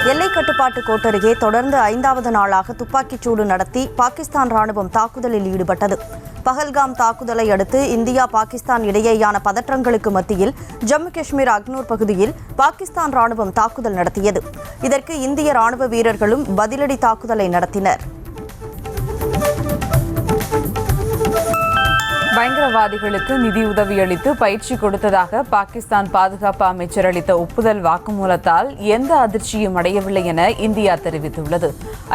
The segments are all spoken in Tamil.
எல்லை கட்டுப்பாட்டு கோட்டருகே தொடர்ந்து 5வது நாளாக துப்பாக்கிச்சூடு நடத்தி பாகிஸ்தான் ராணுவம் தாக்குதலில் ஈடுபட்டது. பஹல்காம் தாக்குதலை அடுத்து இந்தியா பாகிஸ்தான் இடையேயான பதற்றங்களுக்கு மத்தியில் ஜம்மு காஷ்மீர் அக்னூர் பகுதியில் பாகிஸ்தான் ராணுவம் தாக்குதல் நடத்தியது. இதற்கு இந்திய ராணுவ வீரர்களும் பதிலடி தாக்குதலை நடத்தினர். பயங்கரவாதிகளுக்கு நிதியுதவி அளித்து பயிற்சி கொடுத்ததாக பாகிஸ்தான் பாதுகாப்பு அமைச்சர் அளித்த ஒப்புதல் வாக்குமூலத்தால் எந்த அதிர்ச்சியும் அடையவில்லை என இந்தியா தெரிவித்துள்ளது.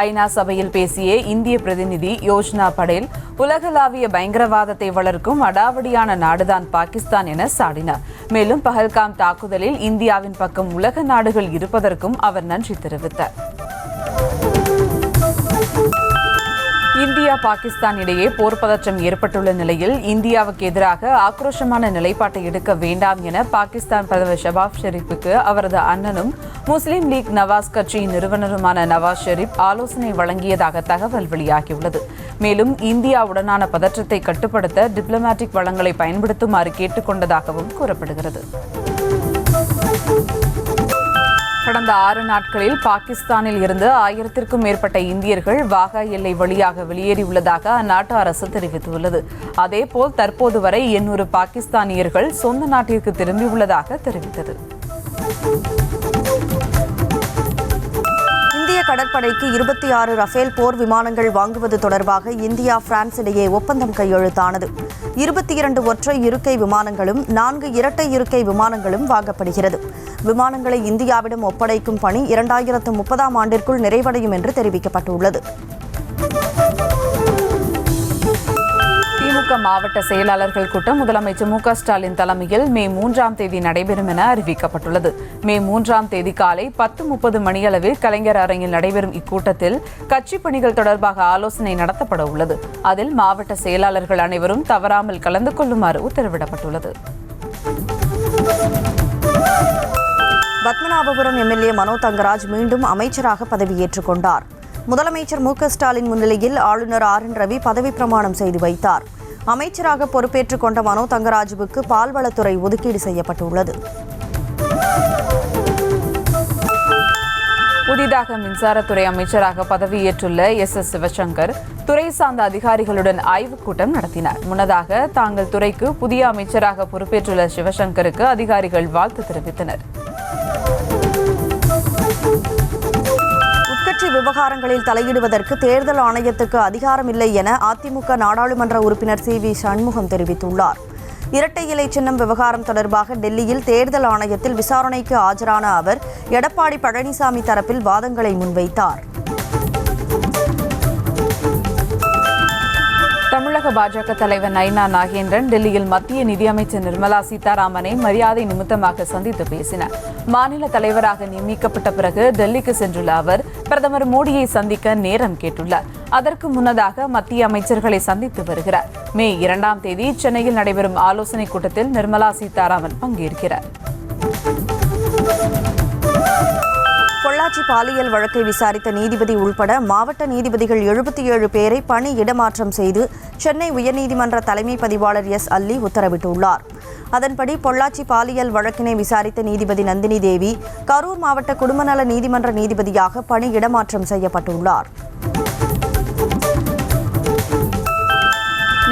ஐநா சபையில் பேசிய இந்திய பிரதிநிதி யோஜ்னா படேல் உலகளாவிய பயங்கரவாதத்தை வளர்க்கும் அடாவடியான நாடுதான் பாகிஸ்தான் என சாடினார். மேலும் பஹல்காம் தாக்குதலில் இந்தியாவின் பக்கம் உலக நாடுகள் இருப்பதற்கும் அவர் நன்றி தெரிவித்தார். இந்தியா பாகிஸ்தான் இடையே போர் பதற்றம் ஏற்பட்டுள்ள நிலையில் இந்தியாவுக்கு எதிராக ஆக்ரோஷமான நிலைப்பாட்டை எடுக்க வேண்டாம் என பாகிஸ்தான் பிரதமர் ஷபாஸ் ஷெரீப்புக்கு அவரது அண்ணனும் முஸ்லீம் லீக் நவாஸ் கட்சியின் நிறுவனருமான நவாஸ் ஷெரீப் ஆலோசனை வழங்கியதாக தகவல் வெளியாகியுள்ளது. மேலும் இந்தியாவுடனான பதற்றத்தை கட்டுப்படுத்த டிப்ளமேட்டிக் வளங்களை பயன்படுத்துமாறு கேட்டுக்கொண்டதாகவும் கூறப்படுகிறது. கடந்த 6 நாட்களில் பாகிஸ்தானில் இருந்து 1000க்கும் மேற்பட்ட இந்தியர்கள் வாகா எல்லை வழியாக வெளியேறியுள்ளதாக அந்நாட்டு அரசு தெரிவித்துள்ளது. அதேபோல் தற்போது வரை 800 பாகிஸ்தானியர்கள் சொந்த நாட்டிற்கு திரும்பியுள்ளதாக தெரிவித்தது. இந்திய கடற்படைக்கு 26 ரஃபேல் போர் விமானங்கள் வாங்குவது தொடர்பாக இந்தியா பிரான்ஸ் இடையே ஒப்பந்தம் கையெழுத்தானது. 22 ஒற்றை இருக்கை விமானங்களும் 4 இரட்டை இருக்கை விமானங்களும் வாங்கப்படுகிறது. விமானங்களை இந்தியாவிடம் ஒப்படைக்கும் பணி 2030ஆம் ஆண்டிற்குள் நிறைவடையும் என்று தெரிவிக்கப்பட்டுள்ளது. திமுக மாவட்ட செயலாளர்கள் கூட்டம் முதலமைச்சர் மு.க. ஸ்டாலின் தலைமையில் மே 3ஆம் தேதி நடைபெறும் என அறிவிக்கப்பட்டுள்ளது. மே 3ஆம் தேதி காலை 10:30 மணியளவில் கலைஞர் அரங்கில் நடைபெறும் இக்கூட்டத்தில் கட்சி பணிகள் தொடர்பாக ஆலோசனை நடத்தப்பட உள்ளது. அதில் மாவட்ட செயலாளர்கள் அனைவரும் தவறாமல் கலந்து கொள்ளுமாறு உத்தரவிடப்பட்டுள்ளது. பத்மநாபபுரம் எம்எல்ஏ மனோ தங்கராஜ் மீண்டும் அமைச்சராக பதவியேற்றுக் கொண்டார். முதலமைச்சர் மு.க. ஸ்டாலின் முன்னிலையில் ஆளுநர் ஆர்.என். ரவி பதவி பிரமாணம் செய்து வைத்தார். அமைச்சராக பொறுப்பேற்றுக் கொண்ட மனோ தங்கராஜுவுக்கு பால்வளத்துறை ஒதுக்கீடு செய்யப்பட்டுள்ளது. புதிதாக மின்சாரத்துறை அமைச்சராக பதவியேற்றுள்ள எஸ். சிவசங்கர் துறை சார்ந்த அதிகாரிகளுடன் ஆய்வுக் கூட்டம் நடத்தினார். முன்னதாக தாங்கள் துறைக்கு புதிய அமைச்சராக பொறுப்பேற்றுள்ள சிவசங்கருக்கு அதிகாரிகள் வாழ்த்து தெரிவித்தனர். உட்கட்சி விவகாரங்களில் தலையிடுவதற்கு தேர்தல் ஆணையத்துக்கு அதிகாரமில்லை என அதிமுக நாடாளுமன்ற உறுப்பினர் சி.வி. சண்முகம் தெரிவித்துள்ளார். இரட்டை இலை சின்னம் விவகாரம் தொடர்பாக டெல்லியில் தேர்தல் ஆணையத்தில் விசாரணைக்கு ஆஜரான அவர் எடப்பாடி பழனிசாமி தரப்பில் வாதங்களை முன்வைத்தார். தமிழக பாஜக தலைவர் நயினா நாகேந்திரன் டெல்லியில் மத்திய நிதியமைச்சர் நிர்மலா சீதாராமனை மரியாதை நிமித்தமாக சந்தித்து பேசினார். மாநில தலைவராக நியமிக்கப்பட்ட பிறகு டெல்லிக்கு சென்றுள்ள அவர் பிரதமர் மோடியை சந்திக்க நேரம் கேட்டுள்ளார். அதற்கு முன்னதாக மத்திய அமைச்சர்களை சந்தித்து வருகிறார். மே 2ஆம் தேதி சென்னையில் நடைபெறும் ஆலோசனைக் கூட்டத்தில் நிர்மலா சீதாராமன் பங்கேற்கிறார். பொள்ளாச்சி பாலியல் வழக்கை விசாரித்த நீதிபதி உள்பட மாவட்ட நீதிபதிகள் 77 பேரை பணி இடமாற்றம் செய்து சென்னை உயர்நீதிமன்ற தலைமை பதிவாளர் எஸ். அல்லி உத்தரவிட்டுள்ளார். அதன்படி பொள்ளாச்சி பாலியல் வழக்கினை விசாரித்த நீதிபதி நந்தினி தேவி கரூர் மாவட்ட குடும்பநல நீதிமன்ற நீதிபதியாக பணி இடமாற்றம் செய்யப்பட்டுள்ளார்.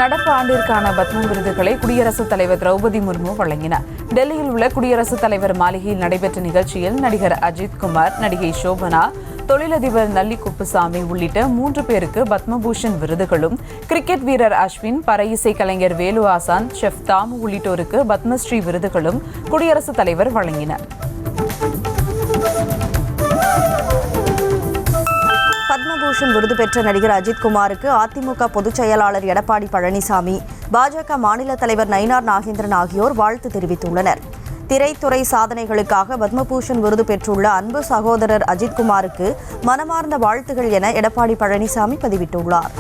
நடப்பு ஆண்டிற்கான பத்ம விருதுகளை குடியரசுத் தலைவர் திரௌபதி முர்மு வழங்கினார். டெல்லியில் உள்ள குடியரசுத் தலைவர் மாளிகையில் நடைபெற்ற நிகழ்ச்சியில் நடிகர் அஜித் குமார், நடிகை சோபனா, தொழிலதிபர் நல்லி குப்புசாமி உள்ளிட்ட 3 பேருக்கு பத்மபூஷன் விருதுகளும், கிரிக்கெட் வீரர் அஸ்வின், பறை இசை கலைஞர் வேலு ஆசான், செஃப் தாமு உள்ளிட்டோருக்கு பத்மஸ்ரீ விருதுகளும் குடியரசுத் தலைவர் வழங்கினார். பத்மபூஷன் விருது பெற்ற நடிகர் அஜித் குமாருக்கு அதிமுக பொதுச் செயலாளர் எடப்பாடி பழனிசாமி, பாஜக மாநில தலைவர் நயினார் நாகேந்திரன் ஆகியோர் வாழ்த்து தெரிவித்துள்ளனர். திரைத்துறை சாதனைகளுக்காக பத்மபூஷன் விருது பெற்றுள்ள அன்பு சகோதரர் அஜித் குமாருக்கு மனமார்ந்த வாழ்த்துகள் என எடப்பாடி பழனிசாமி பதிவிட்டுள்ளார்.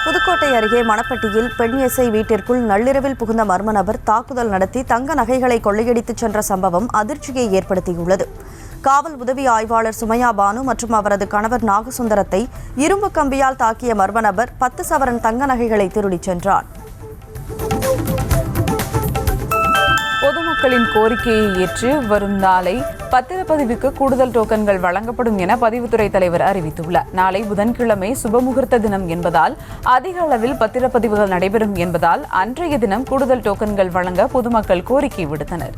புதுக்கோட்டை அருகே மணப்பட்டியில் பெண் எஸ்ஐ வீட்டிற்குள் நள்ளிரவில் புகுந்த மர்ம நபர் தாக்குதல் நடத்தி தங்க நகைகளை கொள்ளையடித்துச் சென்ற சம்பவம் அதிர்ச்சியை ஏற்படுத்தியுள்ளது. காவல் உதவி ஆய்வாளர் சுமையா பானு மற்றும் அவரது கணவர் நாகசுந்தரத்தை இரும்பு கம்பியால் தாக்கிய மர்ம நபர் 10 சவரன் தங்க நகைகளை திருடிச் சென்றார். பொதுமக்களின் கோரிக்கையை ஏற்று வரும் நாளை பத்திரப்பதிவுக்கு கூடுதல் டோக்கன்கள் வழங்கப்படும் என பதிவுத்துறை தலைவர் அறிவித்துள்ளார். நாளை புதன்கிழமை சுபமுகூர்த்த தினம் என்பதால் அதிக அளவில் பத்திரப்பதிவுகள் நடைபெறும் என்பதால் அன்றைய தினம் கூடுதல் டோக்கன்கள் வழங்க பொதுமக்கள் கோரிக்கை விடுத்தனர்.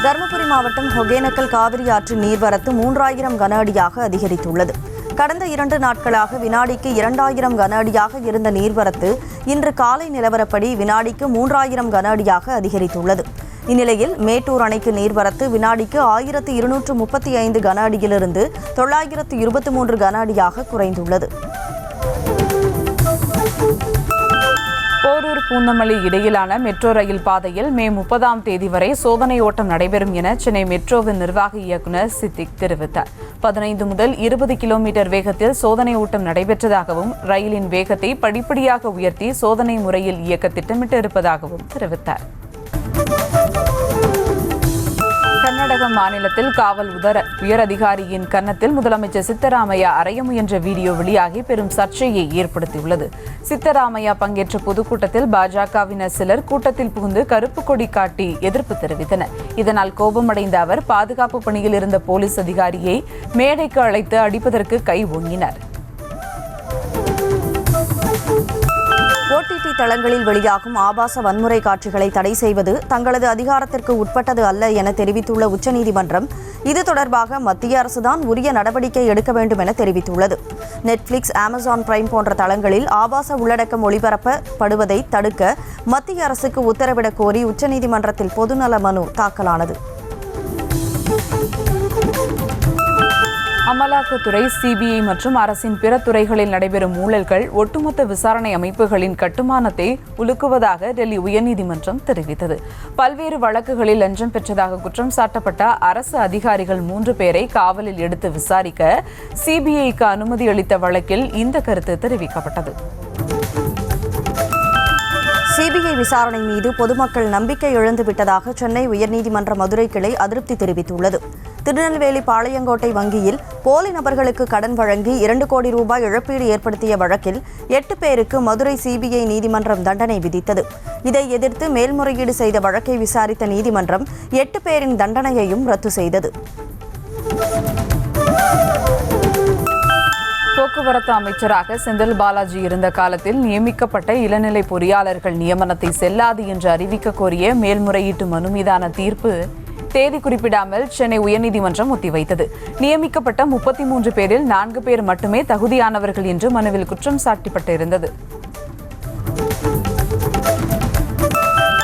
தருமபுரி மாவட்டம் ஒகேனக்கல் காவிரி ஆற்று நீர்வரத்து 3000 கன அடியாக அதிகரித்துள்ளது. கடந்த 2 நாட்களாக வினாடிக்கு 2000 கன அடியாக இருந்த நீர்வரத்து இன்று காலை நிலவரப்படி வினாடிக்கு 3000 கன அடியாக அதிகரித்துள்ளது. இந்நிலையில் மேட்டூர் அணைக்கு நீர்வரத்து வினாடிக்கு 1235 கன அடியிலிருந்து 923 கன அடியாக குறைந்துள்ளது. போரூர் பூந்தமல்லி இடையிலான மெட்ரோ ரயில் பாதையில் மே 30ஆம் தேதி வரை சோதனை ஓட்டம் நடைபெறும் என சென்னை மெட்ரோவின் நிர்வாக இயக்குநர் சித்திக் தெரிவித்தார். 15 முதல் 20 கிலோமீட்டர் வேகத்தில் சோதனை ஓட்டம் நடைபெற்றதாகவும் ரயிலின் வேகத்தை படிப்படியாக உயர்த்தி சோதனை முறையில் இயக்க திட்டமிட்டிருப்பதாகவும் தெரிவித்தார். கர்நாடக மாநிலத்தில் காவல் உயர் அதிகாரியின் கன்னத்தில் முதலமைச்சர் சித்தராமையா அறைய முயன்ற வீடியோ வெளியாகி பெரும் சர்ச்சையை ஏற்படுத்தியுள்ளது. சித்தராமையா பங்கேற்ற பொதுக்கூட்டத்தில் பாஜகவினர் சிலர் கூட்டத்தில் புகுந்து கருப்பு கொடி காட்டி எதிர்ப்பு தெரிவித்தனர். இதனால் கோபமடைந்த அவர் பாதுகாப்பு பணியில் இருந்த போலீஸ் அதிகாரியை மேடைக்கு அழைத்து அடிப்பதற்கு கை ஓங்கினர். OTT தளங்களில் வெளியாகும் ஆபாச வன்முறை காட்சிகளை தடை செய்வது தங்களது அதிகாரத்திற்கு உட்பட்டது அல்ல என தெரிவித்துள்ள உச்சநீதிமன்றம் இது தொடர்பாக மத்திய அரசுதான் உரிய நடவடிக்கை எடுக்க வேண்டும் என தெரிவித்துள்ளது. நெட்ஃபிளிக்ஸ், அமேசான் பிரைம் போன்ற தளங்களில் ஆபாச உள்ளடக்கம் ஒளிபரப்பப்படுவதை தடுக்க மத்திய அரசுக்கு உத்தரவிடக் கோரி உச்சநீதிமன்றத்தில் பொதுநல மனு தாக்கலானது. அமலாக்கத்துறை, சிபிஐ மற்றும் அரசின் பிற துறைகளில் நடைபெறும் ஊழல்கள் ஒட்டுமொத்த விசாரணை அமைப்புகளின் கட்டுமானத்தை உலுக்குவதாக டெல்லி உயர்நீதிமன்றம் தெரிவித்தது. பல்வேறு வழக்குகளில் லஞ்சம் பெற்றதாக குற்றம் சாட்டப்பட்ட அரசு அதிகாரிகள் 3 பேரை காவலில் எடுத்து விசாரிக்க சிபிஐக்கு அனுமதி அளித்த வழக்கில் இந்த கருத்து தெரிவிக்கப்பட்டது. சிபிஐ விசாரணை மீது பொதுமக்கள் நம்பிக்கை இழந்துவிட்டதாக சென்னை உயர்நீதிமன்ற மதுரை கிளை அதிருப்தி தெரிவித்துள்ளது. திருநெல்வேலி பாளையங்கோட்டை வங்கியில் போலி நபர்களுக்கு கடன் வழங்கி 2 கோடி ரூபாய் இழப்பீடு ஏற்படுத்திய வழக்கில் 8 பேருக்கு மதுரை சிபிஐ நீதிமன்றம் தண்டனை விதித்தது. இதை எதிர்த்து மேல்முறையீடு செய்த வழக்கை விசாரித்த நீதிமன்றம் 8 பேரின் தண்டனையையும் ரத்து செய்தது. போக்குவரத்து அமைச்சராக செந்தில் பாலாஜி இருந்த காலத்தில் நியமிக்கப்பட்ட இளநிலை பொறியாளர்கள் நியமனத்தை செல்லாது என்று அறிவிக்க கோரிய மேல்முறையீட்டு மனு மீதான தீர்ப்பு தேதி குறிப்பிடாமல் சென்னை உயர்நீதிமன்றம் ஒத்திவைத்தது. நியமிக்கப்பட்ட 33 பேரில் 4 பேர் மட்டுமே தகுதியானவர்கள் என்று மனுவில் குற்றம் சாட்டப்பட்டிருந்தது.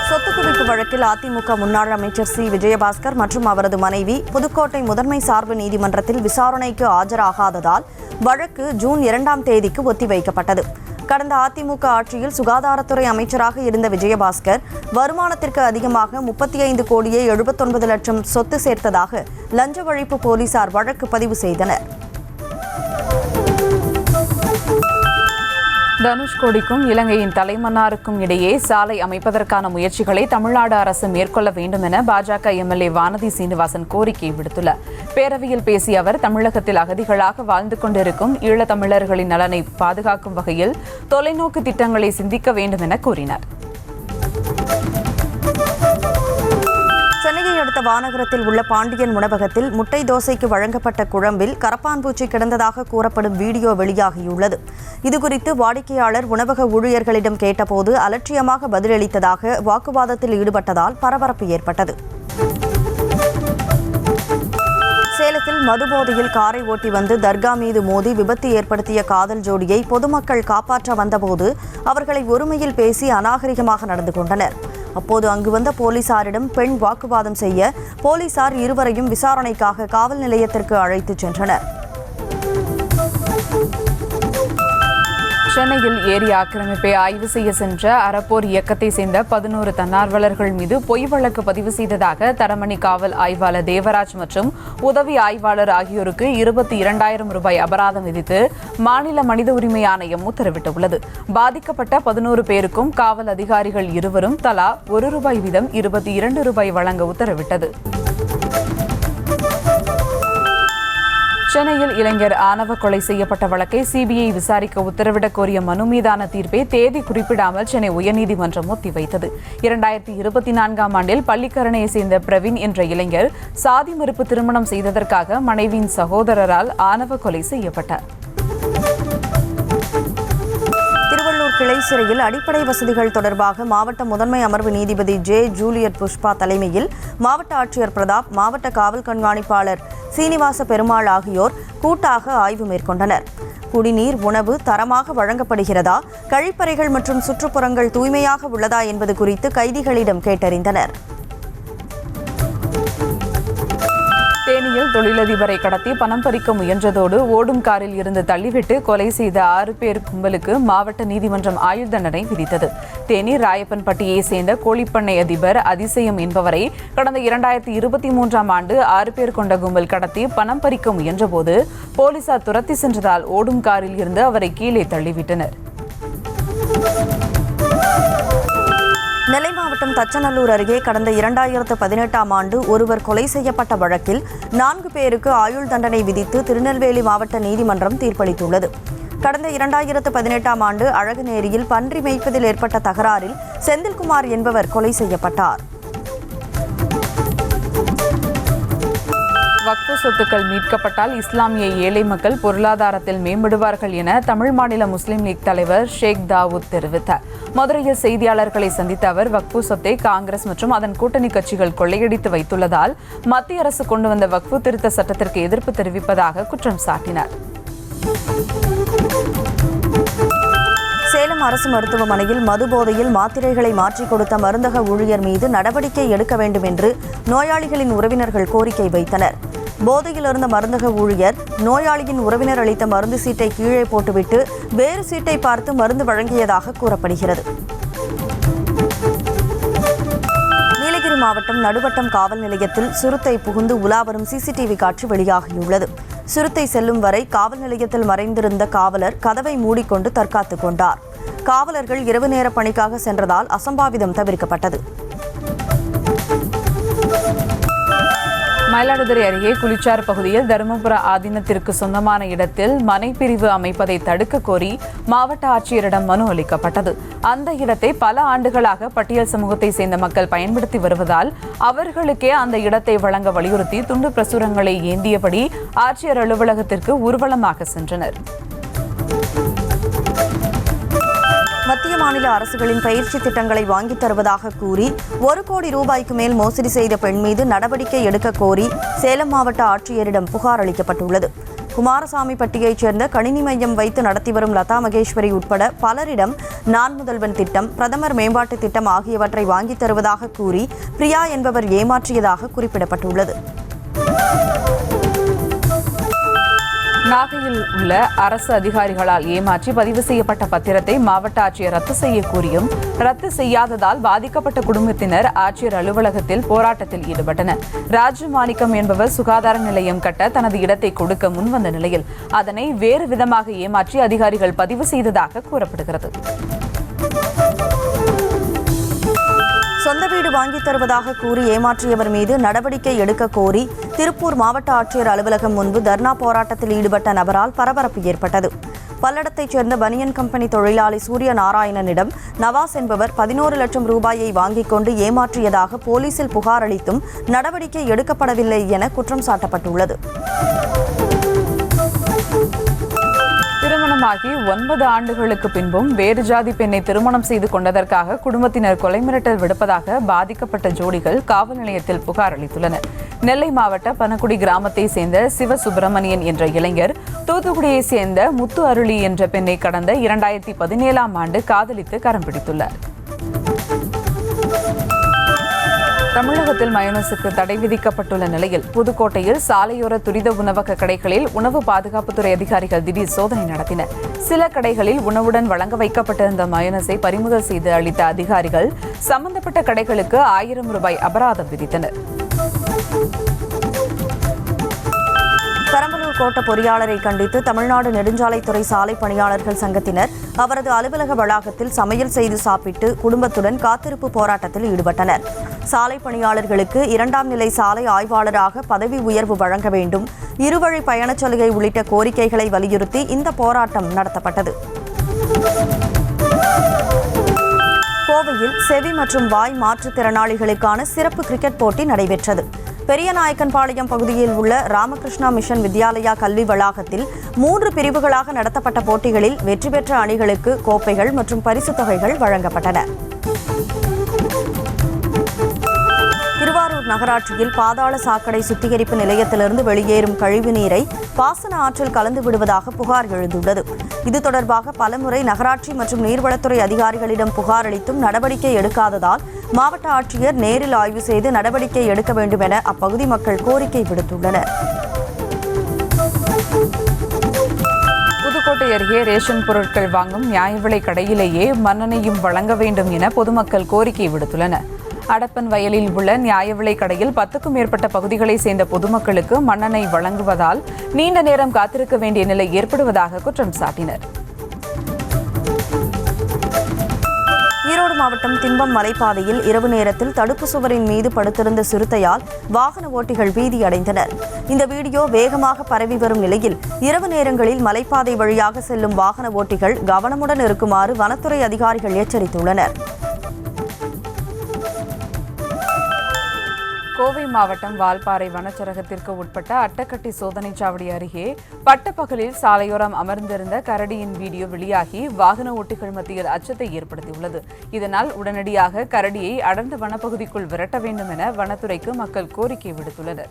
சொத்து குவிப்பு வழக்கில் அதிமுக முன்னாள் அமைச்சர் சி. விஜயபாஸ்கர் மற்றும் அவரது மனைவி புதுக்கோட்டை முதன்மை சார்பு நீதிமன்றத்தில் விசாரணைக்கு ஆஜராகாததால் வழக்கு ஜூன் 2ஆம் தேதிக்கு ஒத்திவைக்கப்பட்டது. கடந்த அதிமுக ஆட்சியில் சுகாதாரத்துறை அமைச்சராக இருந்த விஜயபாஸ்கர் வருமானத்திற்கு அதிகமாக 35 கோடியே 79 லட்சம் சொத்து சேர்த்ததாக லஞ்ச ஒழிப்பு போலீசார் வழக்கு பதிவு செய்தனர். தனுஷ்கோடிக்கும் இலங்கையின் தலைமன்னாருக்கும் இடையே சாலை அமைப்பதற்கான முயற்சிகளை தமிழ்நாடு அரசு மேற்கொள்ள வேண்டும் என பாஜக எம்எல்ஏ வானதி சீனிவாசன் கோரிக்கை விடுத்துள்ளார். பேரவையில் பேசிய அவர் தமிழகத்தில் அகதிகளாக வாழ்ந்து கொண்டிருக்கும் ஈழத்தமிழர்களின் நலனை பாதுகாக்கும் வகையில் தொலைநோக்கு திட்டங்களை சிந்திக்க வேண்டும் என கூறினார். சென்னையை அடுத்த வானகரத்தில் உள்ள பாண்டியன் உணவகத்தில் முட்டை தோசைக்கு வழங்கப்பட்ட குழம்பில் கரப்பான்பூச்சி கிடந்ததாக கூறப்படும் வீடியோ வெளியாகியுள்ளது. இதுகுறித்து வாடிக்கையாளர் உணவக ஊழியர்களிடம் கேட்டபோது அலட்சியமாக பதிலளித்ததாக வாக்குவாதத்தில் ஈடுபட்டதால் பரபரப்பு ஏற்பட்டது. சேலத்தில் மதுபோதையில் காரை ஓட்டி வந்து தர்கா மீது மோதி விபத்து ஏற்படுத்திய காதல் ஜோடியை பொதுமக்கள் காப்பாற்ற வந்தபோது அவர்களை ஒருமையில் பேசி அநாகரிகமாக நடந்து கொண்டனர். அப்போது அங்கு வந்த போலீசாரிடம் பெண் வாக்குவாதம் செய்ய போலீசார் இருவரையும் விசாரணைக்காக காவல் நிலையத்திற்கு அழைத்துச் சென்றனர். சென்னையில் ஏரி ஆக்கிரமிப்பை ஆய்வு செய்ய சென்ற அறப்போர் இயக்கத்தை சேர்ந்த 11 தன்னார்வலர்கள் மீது பொய் வழக்கு பதிவு செய்ததாக தரமணி காவல் ஆய்வாளர் தேவராஜ் மற்றும் உதவி ஆய்வாளர் ஆகியோருக்கு 22,000 ரூபாய் அபராதம் விதித்து மாநில மனித உரிமை ஆணையம் உத்தரவிட்டுள்ளது. பாதிக்கப்பட்ட 11 பேருக்கும் காவல் அதிகாரிகள் இருவரும் தலா ₹1 வீதம் 22 ரூபாய் வழங்க உத்தரவிட்டது. சென்னையில் இளைஞர் ஆணவ கொலை செய்யப்பட்ட வழக்கை சிபிஐ விசாரிக்க உத்தரவிடக் கோரிய மனு மீதான தீர்ப்பை தேதி குறிப்பிடாமல் சென்னை உயர்நீதிமன்றம் ஒத்திவைத்தது. 2024ஆம் ஆண்டில் பள்ளிக்கரணையை சேர்ந்த பிரவீன் என்ற இளைஞர் சாதி மறுப்பு திருமணம் செய்ததற்காக மனைவியின் சகோதரரால் ஆணவ கொலை செய்யப்பட்டார். திருவள்ளூர் கிளை சிறையில் அடிப்படை வசதிகள் தொடர்பாக மாவட்ட முதன்மை அமர்வு நீதிபதி ஜே. ஜூலியட் புஷ்பா தலைமையில் மாவட்ட ஆட்சியர் பிரதாப், மாவட்ட காவல் கண்காணிப்பாளர் சீனிவாச பெருமாள் ஆகியோர் கூட்டாக ஆய்வு மேற்கொண்டனர். குடிநீர், உணவு தரமாக வழங்கப்படுகிறதா, கழிப்பறைகள் மற்றும் சுற்றுப்புறங்கள் தூய்மையாக உள்ளதா என்பது குறித்து கைதிகளிடம் கேட்டறிந்தனர். தேனியில் தொழிலதிபரை கடத்தி பணம் பறிக்க முயன்றதோடு ஓடும் காரில் இருந்து தள்ளிவிட்டு கொலை செய்த 6 பேர் கும்பலுக்கு மாவட்ட நீதிமன்றம் ஆயுள் தண்டனை விதித்தது. தேனி ராயப்பன்பட்டியை சேர்ந்த கோழிப்பண்ணை அதிபர் அதிசயம் என்பவரை கடந்த 2023ஆம் ஆண்டு 6 பேர் கொண்ட கும்பல் கடத்தி பணம் பறிக்க முயன்றபோது போலீசார் துரத்தி சென்றதால் ஓடும் காரில் இருந்து அவரை கீழே தள்ளிவிட்டனர். நெல்லை மாவட்டம் தச்சநல்லூர் அருகே கடந்த 2018ஆம் ஆண்டு ஒருவர் கொலை செய்யப்பட்ட வழக்கில் 4 பேருக்கு ஆயுள் தண்டனை விதித்து திருநெல்வேலி மாவட்ட நீதிமன்றம் தீர்ப்பளித்துள்ளது. கடந்த 2018ஆம் ஆண்டு அழகுநேரியில் பன்றி மேய்ப்பதில் ஏற்பட்ட தகராறில் செந்தில்குமார் என்பவர் கொலை செய்யப்பட்டார். வக்ஃபு சொத்துக்கள் மீட்கப்பட்டால் இஸ்லாமிய ஏழை மக்கள் பொருளாதாரத்தில் மேம்படுவார்கள் என தமிழ் மாநில முஸ்லிம் லீக் தலைவர் ஷேக் தாவூத் தெரிவித்தார். மதுரையில் செய்தியாளர்களை சந்தித்த அவர் வக்ஃபு சொத்தை காங்கிரஸ் மற்றும் அதன் கூட்டணி கட்சிகள் கொள்ளையடித்து வைத்துள்ளதால் மத்திய அரசு கொண்டு வந்த வக்ஃபு திருத்த சட்டத்திற்கு எதிர்ப்பு தெரிவிப்பதாக குற்றம் சாட்டினார். சேலம் அரசு மருத்துவமனையில் மது போதையில் மாத்திரைகளை மாற்றிக் கொடுத்த மருந்தக ஊழியர் மீது நடவடிக்கை எடுக்க வேண்டும் என்று நோயாளிகளின் உறவினர்கள் கோரிக்கை வைத்தனர். போதையில் இருந்த மருந்தக ஊழியர் நோயாளியின் உறவினர் அளித்த மருந்து சீட்டை கீழே போட்டுவிட்டு வேறு சீட்டை பார்த்து மருந்து வழங்கியதாக கூறப்படுகிறது. நீலகிரி மாவட்டம் நடுவட்டம் காவல் நிலையத்தில் சிறுத்தை புகுந்து உலாவரும் சிசிடிவி காட்சி வெளியாகியுள்ளது. சிறுத்தை செல்லும் வரை காவல் நிலையத்தில் மறைந்திருந்த காவலர் கதவை மூடிக்கொண்டு தற்காத்துக் கொண்டார். காவலர்கள் இரவு நேர பணிக்காக சென்றதால் அசம்பாவிதம் தவிர்க்கப்பட்டது. மயிலாடுதுறை அருகே குளிச்சார் பகுதியில் தருமபுர ஆதீனத்திற்கு சொந்தமான இடத்தில் மனைப்பிரிவு அமைப்பதை தடுக்க கோரி மாவட்ட ஆட்சியரிடம் மனு அளிக்கப்பட்டது. அந்த இடத்தை பல ஆண்டுகளாக பட்டியல் சமூகத்தை சேர்ந்த மக்கள் பயன்படுத்தி வருவதால் அவர்களுக்கே அந்த இடத்தை வழங்க வலியுறுத்தி துண்டு பிரசுரங்களை ஏந்தியபடி ஆட்சியர் அலுவலகத்திற்கு ஊர்வலமாக சென்றனர். மத்திய மாநில அரசுகளின் பயிற்சி திட்டங்களை வாங்கித் தருவதாக கூறி 1 கோடி ரூபாய்க்கு மேல் மோசடி செய்த பெண் மீது நடவடிக்கை எடுக்க கோரி சேலம் மாவட்ட ஆட்சியரிடம் புகார் அளிக்கப்பட்டுள்ளது. குமாரசாமிப்பட்டியைச் சேர்ந்த கணினி மையம் வைத்து நடத்தி வரும் லதா மகேஸ்வரி உட்பட பலரிடம் நான் முதல்வன் திட்டம், பிரதமர் மேம்பாட்டு திட்டம் ஆகியவற்றை வாங்கித் தருவதாக கூறி பிரியா என்பவர் ஏமாற்றியதாக குறிப்பிடப்பட்டுள்ளது. நாகையில் உள்ள அரசு அதிகாரிகளால் ஏமாற்றி பதிவு செய்யப்பட்ட பத்திரத்தை மாவட்ட ஆட்சியர் ரத்து செய்ய கூறியும் ரத்து செய்யாததால் பாதிக்கப்பட்ட குடும்பத்தினர் ஆட்சியர் அலுவலகத்தில் போராட்டத்தில் ஈடுபட்டனர். ராஜமாணிக்கம் என்பவர் சுகாதார நிலையம் கட்ட தனது இடத்தை கொடுக்க முன்வந்த நிலையில் அதனை வேறு விதமாக ஏமாற்றி அதிகாரிகள் பதிவு செய்ததாக கூறப்படுகிறது. சொந்த வீடு வாங்கித் தருவதாக கூறி ஏமாற்றியவர் மீது நடவடிக்கை எடுக்க கோரி திருப்பூர் மாவட்ட ஆட்சியர் அலுவலகம் முன்பு தர்ணா போராட்டத்தில் ஈடுபட்ட நபரால் பரபரப்பு ஏற்பட்டது. பல்லடத்தைச் சேர்ந்த பனியன் கம்பெனி தொழிலாளி சூரிய நாராயணனிடம் நவாஸ் என்பவர் 11 லட்சம் ரூபாயை வாங்கிக் கொண்டு ஏமாற்றியதாக போலீசில் புகார் அளித்தும் நடவடிக்கை எடுக்கப்படவில்லை என குற்றம் சாட்டப்பட்டுள்ளது. திருமணமாகி 9 ஆண்டுகளுக்கு பின்பும் வேறு ஜாதி பெண்ணை திருமணம் செய்து கொண்டதற்காக குடும்பத்தினர் கொலை மிரட்டல் விடுப்பதாக பாதிக்கப்பட்ட ஜோடிகள் காவல் நிலையத்தில் புகார் அளித்துள்ளனர். நெல்லை மாவட்ட பனக்குடி கிராமத்தை சேர்ந்த சிவசுப்பிரமணியன் என்ற இளைஞர் தூத்துக்குடியை சேர்ந்த முத்து அருளி என்ற பெண்ணை கடந்த 2017ஆம் ஆண்டு காதலித்து கரம் பிடித்துள்ளார். தமிழகத்தில் மயோனைஸுக்கு தடை விதிக்கப்பட்டுள்ள நிலையில் புதுக்கோட்டையில் சாலையோர துரித உணவக கடைகளில் உணவு பாதுகாப்புத்துறை அதிகாரிகள் திடீர் சோதனை நடத்தினர். சில கடைகளில் உணவுடன் வழங்க வைக்கப்பட்டிருந்த மயோனைஸை பறிமுதல் செய்து அளித்த அதிகாரிகள் சம்பந்தப்பட்ட கடைகளுக்கு 1000 ரூபாய் அபராதம் விதித்தனர். பெரம்பலூர் கோட்ட பொறியாளரை கண்டித்து தமிழ்நாடு நெடுஞ்சாலைத்துறை சாலை பணியாளர்கள் சங்கத்தினர் அவரது அலுவலக வளாகத்தில் சமையல் செய்து சாப்பிட்டு குடும்பத்துடன் காத்திருப்பு போராட்டத்தில் ஈடுபட்டனர். சாலை பணியாளர்களுக்கு 2ஆம் நிலை சாலை ஆய்வாளராக பதவி உயர்வு வழங்க வேண்டும், இருவழி பயணச் சலுகை உள்ளிட்ட கோரிக்கைகளை வலியுறுத்தி இந்த போராட்டம் நடத்தப்பட்டது. கோவையில் செவி மற்றும் வாய் மாற்றுத்திறனாளிகளுக்கான சிறப்பு கிரிக்கெட் போட்டி நடைபெற்றது. பெரியநாயக்கன்பாளையம் பகுதியில் உள்ள ராமகிருஷ்ணா மிஷன் வித்யாலயா கல்வி வளாகத்தில் 3 பிரிவுகளாக நடத்தப்பட்ட போட்டிகளில் வெற்றி பெற்ற அணிகளுக்கு கோப்பைகள் மற்றும் பரிசுத் தொகைகள் வழங்கப்பட்டன. திருவாரூர் நகராட்சியில் பாதாள சாக்கடை சுத்திகரிப்பு நிலையத்திலிருந்து வெளியேறும் கழிவு நீரை பாசன ஆற்றில் கலந்து விடுவதாக புகார் எழுந்துள்ளது. இது தொடர்பாக பலமுறை நகராட்சி மற்றும் நீர்வளத்துறை அதிகாரிகளிடம் புகார் அளித்தும் நடவடிக்கை எடுக்காததால் மாவட்ட ஆட்சியர் நேரில் ஆய்வு செய்து நடவடிக்கை எடுக்க வேண்டும் என அப்பகுதி மக்கள் கோரிக்கை விடுத்துள்ளனர். புதுக்கோட்டை அருகே ரேஷன் பொருட்கள் வாங்கும் நியாய விலை கடையிலேயே மண்ணெண்ணையும் வழங்க வேண்டும் என பொதுமக்கள் கோரிக்கை விடுத்துள்ளனர். அடப்பன் வயலில் உள்ள நியாய விலை கடையில் 10க்கும் மேற்பட்ட பகுதிகளை சேர்ந்த பொதுமக்களுக்கு மண்ணெண்ணெய் வழங்குவதால் நீண்ட நேரம் காத்திருக்க வேண்டிய நிலை ஏற்படுவதாக குற்றம் சாட்டினர். ஈரோடு மாவட்டம் திம்பம் மலைப்பாதையில் இரவு நேரத்தில் தடுப்பு சுவரின் மீது படுத்திருந்த சிறுத்தையால் வாகன ஓட்டிகள் பீதியடைந்தனர். இந்த வீடியோ வேகமாக பரவி வரும் நிலையில் இரவு நேரங்களில் மலைப்பாதை வழியாக செல்லும் வாகன ஓட்டிகள் கவனமுடன் இருக்குமாறு வனத்துறை அதிகாரிகள் எச்சரித்துள்ளனர். கோவை மாவட்டம் வால்பாறை வனச்சரகத்திற்கு உட்பட்ட அட்டக்கட்டி சோதனைச் சாவடி அருகே பட்டப்பகலில் சாலையோரம் அமர்ந்திருந்த கரடியின் வீடியோ வெளியாகி வாகன ஓட்டிகள் மத்தியில் அச்சத்தை ஏற்படுத்தியுள்ளது. இதனால் உடனடியாக கரடியை அடர்ந்த வனப்பகுதிக்குள் விரட்ட வேண்டும் என வனத்துறைக்கு மக்கள் கோரிக்கை விடுத்துள்ளனர்.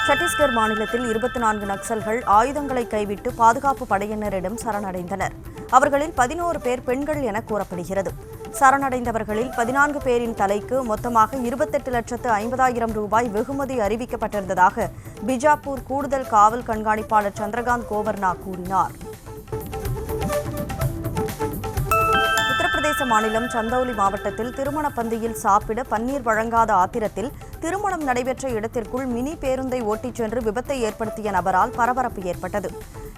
சத்தீஸ்கர் மாநிலத்தில் 24 நக்சல்கள் ஆயுதங்களை கைவிட்டு பாதுகாப்பு படையினரிடம் சரணடைந்தனர். அவர்களில் 11 பேர் பெண்கள் என கூறப்படுகிறது. சரணடைந்தவர்களில் 14 பேரின் தலைக்கு மொத்தமாக 28,50,000 ரூபாய் வெகுமதி அறிவிக்கப்பட்டிருந்ததாக பிஜாப்பூர் கூடுதல் காவல் கண்காணிப்பாளர் சந்திரகாந்த் கோவர்னா கூறினார். உத்தரப்பிரதேச மாநிலம் சந்தௌலி மாவட்டத்தில் திருமண பந்தியில் சாப்பிட பன்னீர் வழங்காத ஆத்திரத்தில் திருமணம் நடைபெற்ற இடத்திற்குள் மினி பேருந்தை ஓட்டிச் சென்று விபத்தை ஏற்படுத்திய நபரால் பரபரப்பு ஏற்பட்டது.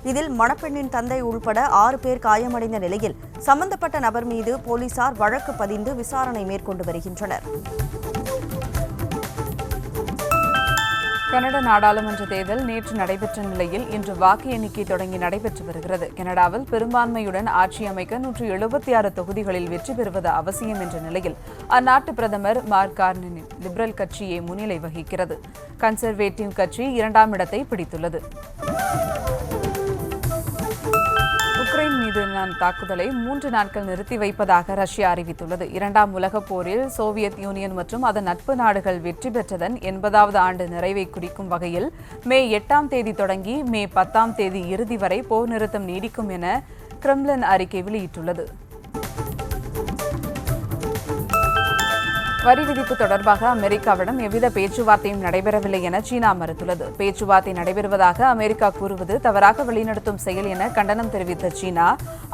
இதில் மணப்பெண்ணின் தந்தை உள்பட 6 பேர் காயமடைந்த நிலையில் சம்பந்தப்பட்ட நபர் மீது போலீசார் வழக்கு பதிந்து விசாரணை மேற்கொண்டு வருகின்றனர். கனடா நாடாளுமன்ற தேர்தல் நேற்று நடைபெற்ற நிலையில் இன்று வாக்கு எண்ணிக்கை தொடங்கி நடைபெற்று வருகிறது. கனடாவில் பெரும்பான்மையுடன் ஆட்சி அமைக்க 176 தொகுதிகளில் வெற்றி பெறுவது அவசியம் என்ற நிலையில் அந்நாட்டு பிரதமர் மார்க் கார்னின் லிபரல் கட்சியை முன்னிலை வகிக்கிறது. கன்சர்வேட்டிவ் கட்சி 2ஆம் இடத்தை பிடித்துள்ளது. உக்ரைன் மீதான தாக்குதலை 3 நாட்கள் நிறுத்தி வைப்பதாக ரஷ்யா அறிவித்துள்ளது. 2ஆம் உலகப் போரில் சோவியத் யூனியன் மற்றும் அதன் நட்பு நாடுகள் வெற்றி பெற்றதன் 80வது ஆண்டு நிறைவை குறிக்கும் வகையில் மே 8ஆம் தேதி தொடங்கி மே 10ஆம் தேதி இறுதி வரை போர் நிறுத்தம் நீடிக்கும் என கிரெம்ளின் அறிக்கை வெளியிட்டுள்ளது. வரி விதிப்பு தொடர்பாக அமெரிக்காவிடம் எவ்வித பேச்சுவார்த்தையும் நடைபெறவில்லை என சீனா மறுத்துள்ளது. பேச்சுவார்த்தை நடைபெறுவதாக அமெரிக்கா கூறுவது தவறாக வழிநடத்தும் செயல் என கண்டனம் தெரிவித்த சீனா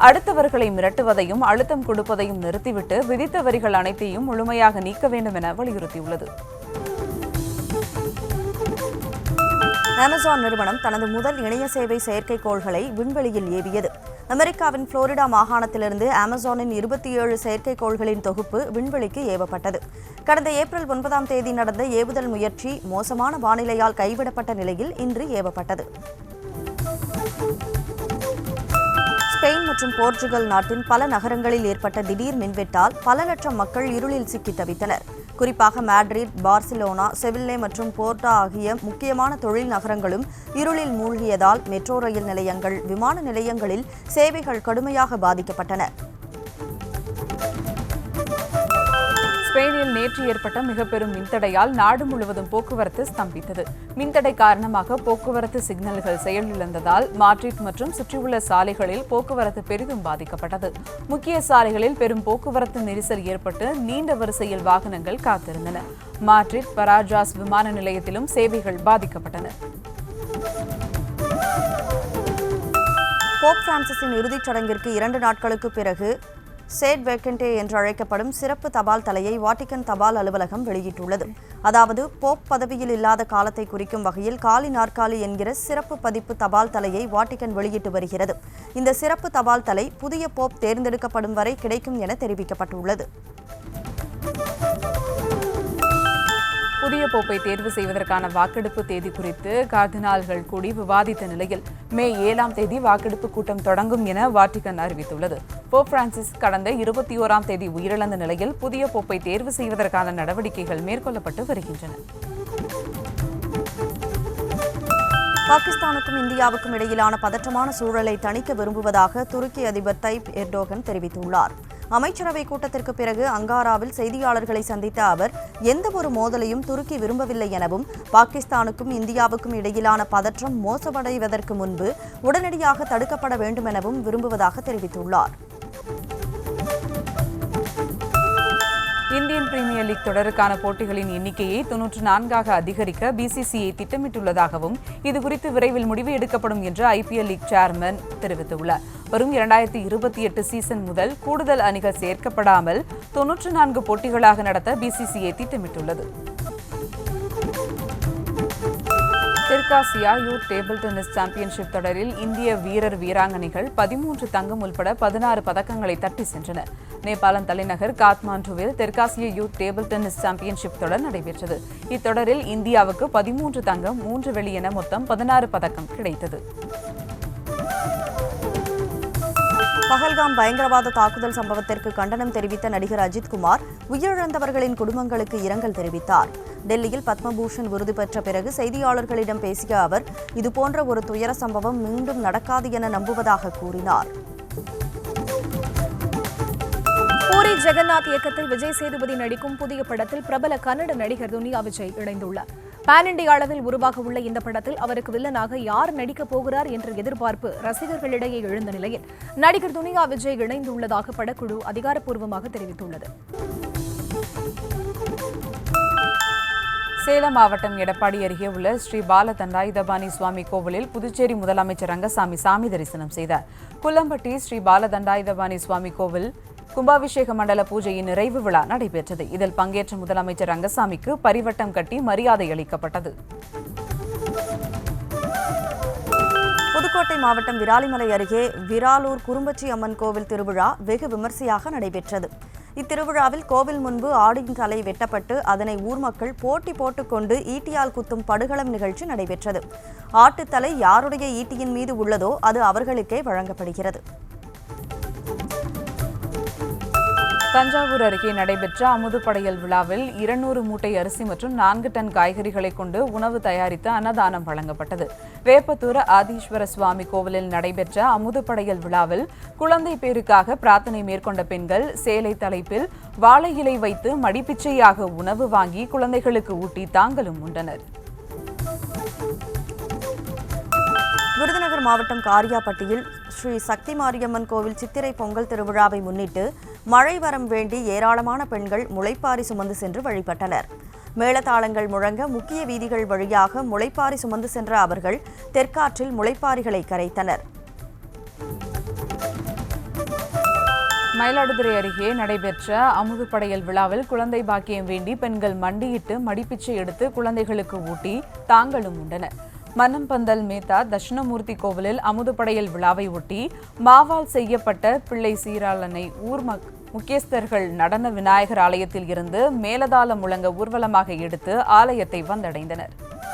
அடுத்தவர்களை மிரட்டுவதையும் அழுத்தம் கொடுப்பதையும் நிறுத்திவிட்டு விதித்த வரிகள் அனைத்தையும் முழுமையாக நீக்க வேண்டும் என வலியுறுத்தியுள்ளது. அமேசான் நிறுவனம் தனது முதல் இணைய சேவை செயற்கைக்கோள்களை விண்வெளியில் ஏவியது. அமெரிக்காவின் புளோரிடா மாகாணத்திலிருந்து அமேசானின் 27 செயற்கைக்கோள்களின் தொகுப்பு விண்வெளிக்கு ஏவப்பட்டது. கடந்த ஏப்ரல் 9ஆம் தேதி நடந்த ஏவுதல் முயற்சி மோசமான வானிலையால் கைவிடப்பட்ட நிலையில் இன்று ஏவப்பட்டது. ஸ்பெயின் மற்றும் போர்ச்சுகல் நாட்டின் பல நகரங்களில் ஏற்பட்ட திடீர் மின்வெட்டால் பல லட்சம் மக்கள் இருளில் சிக்கி தவித்தனர். குறிப்பாக மேட்ரிட், பார்சிலோனா, செவில்லே மற்றும் போர்ட்டோ ஆகிய முக்கியமான தொழில் நகரங்களும் இருளில் மூழ்கியதால் மெட்ரோ ரயில் நிலையங்கள், விமான நிலையங்களில் சேவைகள் கடுமையாக பாதிக்கப்பட்டன. ஸ்பெயினில் நேற்று ஏற்பட்ட மிக பெரும் மின்தடையால் நாடு முழுவதும் போக்குவரத்து ஸ்தம்பித்தது. மின்தடை காரணமாக போக்குவரத்து சிக்னல்கள் செயலிழந்ததால் மாட்ரிட் மற்றும் சுற்றியுள்ள சாலைகளில் போக்குவரத்து பெரிதும் பாதிக்கப்பட்டது. முக்கிய சாலைகளில் பெரும் போக்குவரத்து நெரிசல் ஏற்பட்டு நீண்ட வரிசையில் வாகனங்கள் காத்திருந்தன. மாட்ரிட், பராஜாஸ் விமான நிலையத்திலும் சேவைகள் பாதிக்கப்பட்டன. போப் பிரான்சிஸின் இறுதிச் சடங்கிற்கு 2 நாட்களுக்கு பிறகு சேட் வேக்கண்டே என்று அழைக்கப்படும் சிறப்பு தபால் தலையை வாட்டிக்கன் தபால் அலுவலகம் வெளியிட்டுள்ளது. அதாவது போப் பதவியில் இல்லாத காலத்தை குறிக்கும் வகையில் காலி நாற்காலி என்கிற சிறப்பு பதிப்பு தபால் தலையை வாட்டிக்கன் வெளியிட்டு வருகிறது. இந்த சிறப்பு தபால் தலை புதிய போப் தேர்ந்தெடுக்கப்படும் வரை கிடைக்கும் என தெரிவிக்கப்பட்டுள்ளது. புதிய போப்பை தேர்வு செய்வதற்கான வாக்கெடுப்பு தேதி குறித்து கார்தினால்கள் கூடி விவாதித்த நிலையில் மே 7ஆம் தேதி வாக்கெடுப்பு கூட்டம் தொடங்கும் என வாட்டிகன் அறிவித்துள்ளது. போப் பிரான்சிஸ் கடந்த 21ஆம் தேதி உயிரிழந்த நிலையில் புதிய போப்பை தேர்வு செய்வதற்கான நடவடிக்கைகள் மேற்கொள்ளப்பட்டு வருகின்றன. பாகிஸ்தானுக்கும் இந்தியாவுக்கும் இடையிலான பதற்றமான சூழலை தணிக்க விரும்புவதாக துருக்கி அதிபர் தைப் எர்டோகன் தெரிவித்துள்ளார். அமைச்சரவை கூட்டத்திற்கு பிறகு அங்காராவில் செய்தியாளர்களை சந்தித்த அவர் எந்தவொரு மோதலையும் துருக்கி விரும்பவில்லை எனவும் பாகிஸ்தானுக்கும் இந்தியாவுக்கும் இடையிலான பதற்றம் மோசமடைவதற்கு முன்பு உடனடியாக தடுக்கப்பட வேண்டும் எனவும் விரும்புவதாக தெரிவித்துள்ளார். இந்தியன் பிரீமியர் லீக் தொடருக்கான போட்டிகளின் எண்ணிக்கையை 94ஆக அதிகரிக்க பிசிசிஐ திட்டமிட்டுள்ளதாகவும் இதுகுறித்து விரைவில் முடிவு எடுக்கப்படும் என்று ஐபிஎல் லீக் சேர்மன் தெரிவித்துள்ளார். வரும் 2028 சீசன் முதல் கூடுதல் அணிகள் சேர்க்கப்படாமல் 94 போட்டிகளாக நடத்த பிசிசிஐ திட்டமிட்டுள்ளது. தெற்காசியா யூத் டேபிள் டென்னிஸ் சாம்பியன்ஷிப் தொடரில் இந்திய வீராங்கனைகள் 13 தங்கம் உட்பட 16 பதக்கங்களை தட்டி சென்றனர். நேபாளம் தலைநகர் காத்மாண்டுவில் தெற்காசிய யூத் டேபிள் டென்னிஸ் சாம்பியன்ஷிப் தொடர் நடைபெற்றது. இத்தொடரில் இந்தியாவுக்கு 13 தங்கம் 3 வெள்ளி என மொத்தம் 16 பதக்கம் கிடைத்தது. பஹல்காம் பயங்கரவாத தாக்குதல் சம்பவத்திற்கு கண்டனம் தெரிவித்த நடிகர் அஜித் குமார் உயிரிழந்தவர்களின் குடும்பங்களுக்கு இரங்கல் தெரிவித்தார். டெல்லியில் பத்மபூஷன் விருது பெற்ற பிறகு செய்தியாளர்களிடம் பேசிய அவர் இதுபோன்ற ஒரு துயர சம்பவம் மீண்டும் நடக்காது என நம்புவதாக கூறினார். பூரி ஜெகநாத் இயக்கத்தில் விஜய் சேதுபதி நடிக்கும் புதிய படத்தில் பிரபல கன்னட நடிகர் துனியா விஜய் இணைந்துள்ளார். பான் இண்டியா அளவில் உருவாக உள்ள இந்த படத்தில் அவருக்கு வில்லனாக யார் நடிக்கப் போகிறார் என்ற எதிர்பார்ப்பு ரசிகர்களிடையே எழுந்த நிலையில் நடிகர் துனியா விஜய் இணைந்துள்ளதாக படக்குழு அதிகாரப்பூர்வமாக தெரிவித்துள்ளது. சேலம் மாவட்டம் எடப்பாடி அருகே உள்ள ஸ்ரீ பால தண்டாயுதபாணி சுவாமி கோவிலில் புதுச்சேரி முதலமைச்சர் ரங்கசாமி சாமி தரிசனம் செய்தார். குள்ளம்பட்டி ஸ்ரீ பால தண்டாயுதபாணி சுவாமி கோவில் கும்பாபிஷேக மண்டல பூஜையின் நிறைவு விழா நடைபெற்றது. இதில் பங்கேற்ற முதலமைச்சர் ரங்கசாமிக்கு பரிவட்டம் கட்டி மரியாதை அளிக்கப்பட்டது. புதுக்கோட்டை மாவட்டம் விராலிமலை அருகே விராலூர் குறும்பச்சி அம்மன் கோவில் திருவிழா வெகு விமர்சையாக நடைபெற்றது. இத்திருவிழாவில் கோவில் முன்பு ஆடின் தலை வெட்டப்பட்டு அதனை ஊர் மக்கள் போட்டி போட்டுக்கொண்டு ஈட்டியால் குத்தும் படுகளம் நிகழ்ச்சி நடைபெற்றது. ஆட்டுத்தலை யாருடைய ஈட்டியின் மீது உள்ளதோ அது அவர்களுக்கே வழங்கப்படுகிறது. தஞ்சாவூர் அருகே நடைபெற்ற அமுதுப்படையல் விழாவில் 200 மூட்டை அரிசி மற்றும் 4 டன் காய்கறிகளை கொண்டு உணவு தயாரித்து அன்னதானம் வழங்கப்பட்டது. வேப்பத்தூர் ஆதீஸ்வர சுவாமி கோவிலில் நடைபெற்ற அமுதுப்படையல் விழாவில் குழந்தை பேருக்காக பிரார்த்தனை மேற்கொண்ட பெண்கள் சேலை தலைப்பில் வாழை இலை வைத்து மடிப்பிச்சையாக உணவு வாங்கி குழந்தைகளுக்கு ஊட்டி தாங்களும் உண்டனர். விருதுநகர் மாவட்டம் காரியாபட்டியில் ஸ்ரீ சக்தி மாரியம்மன் கோவில் சித்திரை பொங்கல் திருவிழாவை முன்னிட்டு மழை வரம் வேண்டி ஏராளமான பெண்கள் முளைப்பாரி சுமந்து சென்று வழிபட்டனர். மேளதாளங்கள் முழங்க முக்கிய வீதிகள் வழியாக முளைப்பாரி சுமந்து சென்ற அவர்கள் தெற்காற்றில் முளைப்பாரிகளை கரைத்தனர். மயிலாடுதுறை அருகே நடைபெற்ற அமுதுப்படையல் விழாவில் குழந்தை பாக்கியம் வேண்டி பெண்கள் மண்டியிட்டு மடிப்பிச்சை எடுத்து குழந்தைகளுக்கு ஊட்டி தாங்களும் உண்டனர். மன்னம்பந்தல் மேத்தா தட்சிணமூர்த்தி கோவிலில் அமுதுப்படையல் விழாவை ஒட்டி மாவால் செய்யப்பட்ட பிள்ளை சீராளனை ஊர் முக்கியஸ்தர்கள் நடன விநாயகர் ஆலயத்தில் இருந்து மேலதாளம் முழங்க ஊர்வலமாக எடுத்து ஆலயத்தை வந்தடைந்தனர்.